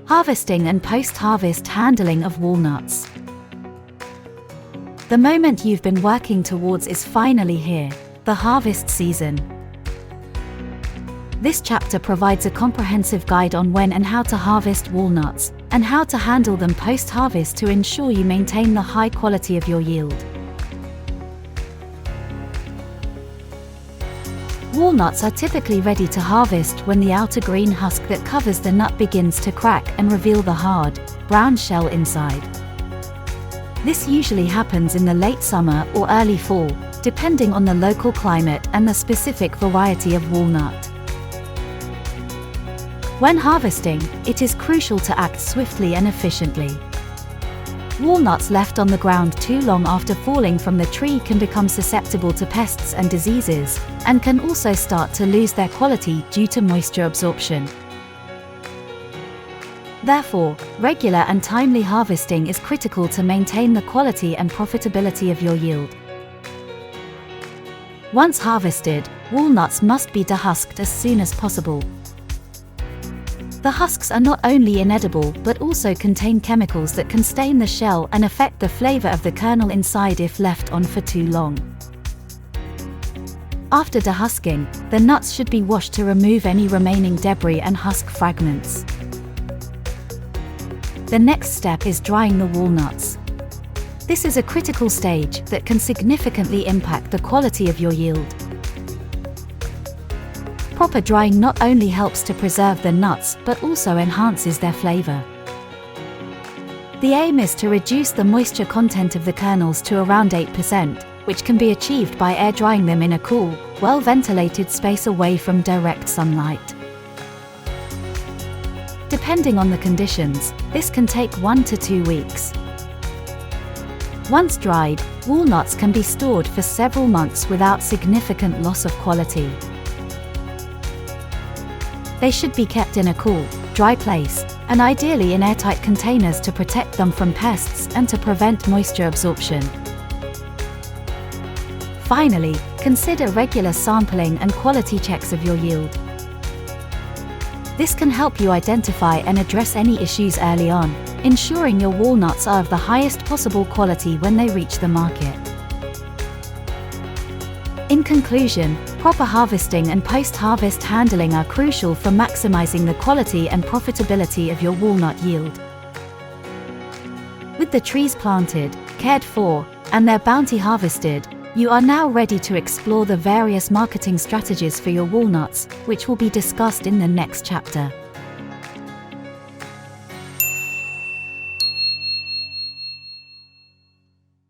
Harvesting and post-harvest handling of walnuts. The moment you've been working towards is finally here, the harvest season. This chapter provides a comprehensive guide on when and how to harvest walnuts, and how to handle them post-harvest to ensure you maintain the high quality of your yield. Walnuts are typically ready to harvest when the outer green husk that covers the nut begins to crack and reveal the hard, brown shell inside. This usually happens in the late summer or early fall, depending on the local climate and the specific variety of walnut. When harvesting, it is crucial to act swiftly and efficiently. Walnuts left on the ground too long after falling from the tree can become susceptible to pests and diseases, and can also start to lose their quality due to moisture absorption. Therefore, regular and timely harvesting is critical to maintain the quality and profitability of your yield. Once harvested, walnuts must be dehusked as soon as possible. The husks are not only inedible but also contain chemicals that can stain the shell and affect the flavor of the kernel inside if left on for too long. After dehusking, the nuts should be washed to remove any remaining debris and husk fragments. The next step is drying the walnuts. This is a critical stage that can significantly impact the quality of your yield. Proper drying not only helps to preserve the nuts but also enhances their flavor. The aim is to reduce the moisture content of the kernels to around 8%, which can be achieved by air drying them in a cool, well-ventilated space away from direct sunlight. Depending on the conditions, this can take 1 to 2 weeks. Once dried, walnuts can be stored for several months without significant loss of quality. They should be kept in a cool, dry place, and ideally in airtight containers to protect them from pests and to prevent moisture absorption. Finally, consider regular sampling and quality checks of your yield. This can help you identify and address any issues early on, ensuring your walnuts are of the highest possible quality when they reach the market. In conclusion, proper harvesting and post-harvest handling are crucial for maximizing the quality and profitability of your walnut yield. With the trees planted, cared for, and their bounty harvested, you are now ready to explore the various marketing strategies for your walnuts, which will be discussed in the next chapter.